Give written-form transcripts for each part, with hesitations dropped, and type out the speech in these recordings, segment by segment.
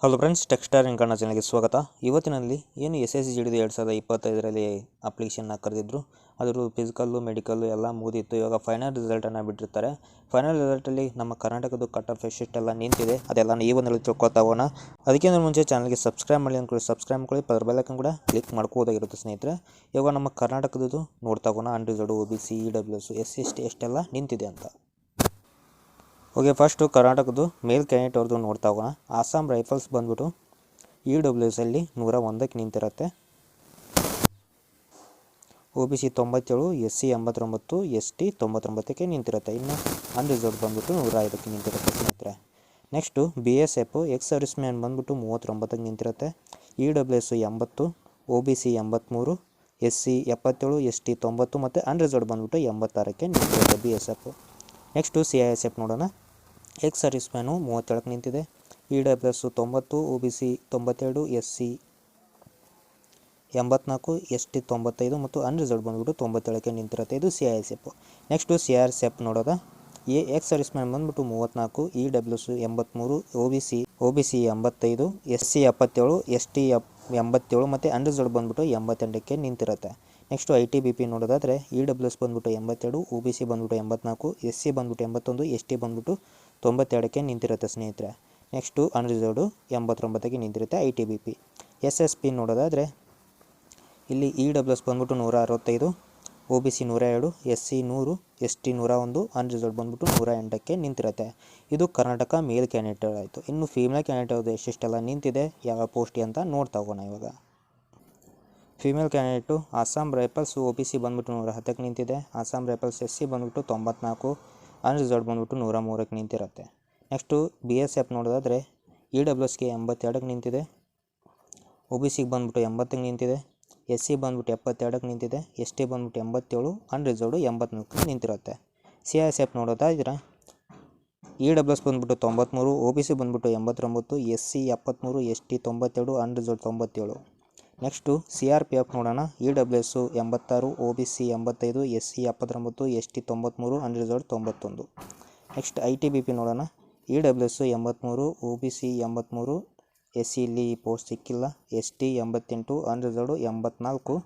Hello friends, ಟೆಕ್ಸ್ಟಾರ್ Kannada ಚಾನಲ್ಗೆ ಸ್ವಾಗತ. ಇವತ್ತಿನಲ್ಲಿ ಏನು SSGD 2025ರಲ್ಲಿ ಅಪ್ಲಿಕೇಶನ್ನ ಕರೆದಿದ್ರು, ಅದರ ಫಿಸಿಕಲ್ಲು ಮೆಡಿಕಲ್ಲು ಎಲ್ಲ ಮುಗಿದಿತ್ತು. ಇವಾಗ ಫೈನಲ್ ರಿಸಲ್ಟನ್ನು ಬಿಟ್ಟಿರ್ತಾರೆ. ಫೈನಲ್ ರಿಸಲ್ಟಲ್ಲಿ ನಮ್ಮ ಕರ್ನಾಟಕದ ಕಟ್ ಆಫ್ ಎಷ್ಟೆಲ್ಲ ನಿಂತಿದೆ ಅದೆಲ್ಲ ಈ ಒಂದು ತಿಳ್ಕೊತಾ ಹೋಗೋಣ. ಅದಕ್ಕಿಂತ ಮುಂಚೆ ಚಾನಲ್ಗೆ ಸಬ್ಸ್ಕ್ರೈಬ್ ಮಾಡಿ ಅಂದ್ಕೊಳ್ಳಿ, ಸಬ್ಸ್ಕ್ರೈಬ್ ಮಾಡಿ ಪದರ ಬೆಲ್ಲೈಕನ್ ಕೂಡ ಕ್ಲಿಕ್ ಮಾಡ್ಕೋದಾಗಿರುತ್ತೆ ಸ್ನೇಹಿತರೆ. ಇವಾಗ ನಮ್ಮ ಕರ್ನಾಟಕದ್ದು ನೋಡ್ತಾ ಹೋಗೋಣ. ಅನ್ರಿಸರ್ವ್ಡ್, OBC, EWS, SC ಎಷ್ಟೆಲ್ಲ ನಿಂತಿದೆ ಅಂತ. ಓಕೆ, ಫಸ್ಟು ಕರ್ನಾಟಕದ್ದು ಮೇಲ್ ಕ್ಯಾಂಡಿಡೇಟ್ ಅವ್ರದ್ದು ನೋಡ್ತಾ ಹೋಗೋಣ. ಆಸಾಮ್ ರೈಫಲ್ಸ್ ಬಂದ್ಬಿಟ್ಟು EWS ಅಲ್ಲಿ 101ಕ್ಕೆ ನಿಂತಿರುತ್ತೆ. OBC 97, SC 89, ST 99ಕ್ಕೆ ನಿಂತಿರುತ್ತೆ. ಇನ್ನು ಅನ್ರಿಸರ್ವ್ಡ್ ಬಂದ್ಬಿಟ್ಟು 105ಕ್ಕೆ ನಿಂತಿರುತ್ತೆ ಸ್ನೇಹಿತರೆ. Next BSF ex service man ಬಂದ್ಬಿಟ್ಟು 39ಕ್ಕೆ ನಿಂತಿರುತ್ತೆ. EWS 80, OBC 83, SC 77, ST 90 ಮತ್ತು ಅನ್ರಿಸರ್ವ್ಡ್ ಬಂದ್ಬಿಟ್ಟು 86ಕ್ಕೆ ನಿಂತಿರುತ್ತೆ BSF. ನೆಕ್ಸ್ಟು CISF ನೋಡೋಣ. ಎಕ್ಸ್ ಸರ್ವಿಸ್ ಮ್ಯಾನು 37ಕ್ಕೆ ನಿಂತಿದೆ. EWS 90, OBC 92, SC 84, ST 95 ಮತ್ತು ಅನ್ರಿಸರ್ವ್ಡ್ ಬಂದ್ಬಿಟ್ಟು 97ಕ್ಕೆ ನಿಂತಿರುತ್ತೆ. ಇದು CISF. ನೆಕ್ಸ್ಟು CRSF ನೋಡೋದ. ಎಕ್ಸ್ ಸರ್ವಿಸ್ ಮ್ಯಾನ್ ಬಂದ್ಬಿಟ್ಟು 34, EWS 83, OBC 85, SC 77, ST 87 ಮತ್ತು ಅನ್ರಿಸರ್ವ್ಡ್ ಬಂದ್ಬಿಟ್ಟು 88ಕ್ಕೆ ನಿಂತಿರುತ್ತೆ. ನೆಕ್ಸ್ಟು ITBP ನೋಡೋದಾದರೆ EWS ಬಂದ್ಬಿಟ್ಟು 82, OBC ಬಂದ್ಬಿಟ್ಟು 84, SC ಬಂದ್ಬಿಟ್ಟು 81, ST ಬಂದ್ಬಿಟ್ಟು 92ಕ್ಕೆ ನಿಂತಿರುತ್ತೆ ಸ್ನೇಹಿತರೆ. ನೆಕ್ಸ್ಟು ಅನ್ರಿಸರ್ವ್ಡು 89ಕ್ಕೆ ನಿಂತಿರುತ್ತೆ ITBP. SSP ನೋಡೋದಾದರೆ ಇಲ್ಲಿ EWS ಬಂದ್ಬಿಟ್ಟು 165, OBC 102, SC 100, ST 101, ಅನ್ರಿಸರ್ವ್ಡ್ ಬಂದ್ಬಿಟ್ಟು 108ಕ್ಕೆ ನಿಂತಿರುತ್ತೆ. ಇದು ಕರ್ನಾಟಕ ಮೇಲ್ ಕ್ಯಾಂಡಿಡೇಟ್ ಆಯಿತು. ಇನ್ನು ಫೀಮೇಲ್ ಕ್ಯಾಂಡಿಡೇಟ್ ಅವ್ರದ್ದು ಎಷ್ಟೆಲ್ಲ ನಿಂತಿದೆ, ಯಾವ ಪೋಸ್ಟ್ಗೆ ಅಂತ ನೋಡ್ತಾ ಹೋಗೋಣ. ಇವಾಗ female candidate Assam rifles OBC ಬಂದ್ಬಿಟ್ಟು 110ಕ್ಕೆ ನಿಂತಿದೆ. ಆಸಾಮ್ ರೈಫಲ್ಸ್ SC ಬಂದ್ಬಿಟ್ಟು 94, ಅನ್ರಿಸರ್ವ್ಡ್ ಬಂದ್ಬಿಟ್ಟು 103ಕ್ಕೆ ನಿಂತಿರುತ್ತೆ. ನೆಕ್ಸ್ಟು BSF ನೋಡೋದಾದರೆ EWSಗೆ 82ಕ್ಕೆ ನಿಂತಿದೆ. OBCಗೆ ಬಂದ್ಬಿಟ್ಟು 80ಕ್ಕೆ ನಿಂತಿದೆ. SC ಬಂದ್ಬಿಟ್ಟು 72ಕ್ಕೆ ನಿಂತಿದೆ. ST ಬಂದ್ಬಿಟ್ಟು 87, ಅನ್ರಿಸರ್ವ್ಡು 84ಕ್ಕೆ ನಿಂತಿರುತ್ತೆ. CISF ನೋಡೋದಾದ್ರೆ EWS ಬಂದ್ಬಿಟ್ಟು 93, OBC ಬಂದ್ಬಿಟ್ಟು 89, SC 73, ST 92, unreserved 97. Next CRPF ನೋಡೋಣ. EWS 86, OBC 85, SC 79, ST 93, unreserved 91. Next ITBP ನೋಡೋಣ. EWS 83, OBC 83, SC ಇಲ್ಲಿ ಪೋಸ್ಟ್ ಸಿಕ್ಕಿಲ್ಲ, ST 88, ಅನ್ರಿಸರ್ವ್ಡು 84.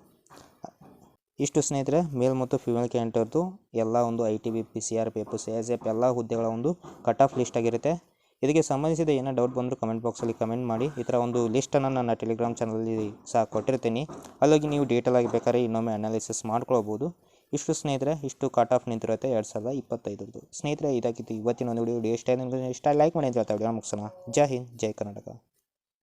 ಇಷ್ಟು ಸ್ನೇಹಿತರೆ ಮೇಲ್ ಮತ್ತು ಫಿಮೇಲ್ ಕ್ಯಾಂಡಿಡೇಟ್ದು ಎಲ್ಲ ಒಂದು ITBP, CRPF, CISF ಎಲ್ಲ ಹುದ್ದೆಗಳ ಒಂದು ಕಟ್ ಆಫ್ ಲಿಸ್ಟ್ ಆಗಿರುತ್ತೆ. ಇದಕ್ಕೆ ಸಂಬಂಧಿಸಿದ ಏನೋ ಡೌಟ್ ಬಂದರೂ ಕಮೆಂಟ್ ಬಾಕ್ಸಲ್ಲಿ ಕಮೆಂಟ್ ಮಾಡಿ. ಈ ಥರ ಒಂದು ಲಿಸ್ಟನ್ನು ನನ್ನ ಟೆಲಿಗ್ರಾಮ್ ಚಾನಲಲ್ಲಿ ಸಹ ಕೊಟ್ಟಿರ್ತೀನಿ. ಅಲ್ಲೋಗಿ ನೀವು ಡೀಟೇಲ್ ಆಗಿ ಬೇಕಾದ್ರೆ ಇನ್ನೊಮ್ಮೆ ಅನಾಲಿಸಿಸ್ ಮಾಡ್ಕೊಳ್ಬೋದು. ಇಷ್ಟು ಸ್ನೇಹಿತರೆ, ಇಷ್ಟು ಕಟ್ ಆಫ್ ನಿಂತಿರುತ್ತೆ 2025. ಸ್ನೇಹಿತರೆ, ಇದಾಗಿತ್ತು ಇವತ್ತಿನ ಒಂದು ವಿಡಿಯೋ. ಇಷ್ಟ ಲೈಕ್ ಮಾಡಿ ಅಂತ ಹೇಳ್ತಾ ವಿಡಿಯೋ ಮುಗಿಸೋಣ. ಜೈ ಹಿಂದ್, ಜೈ ಕರ್ನಾಟಕ.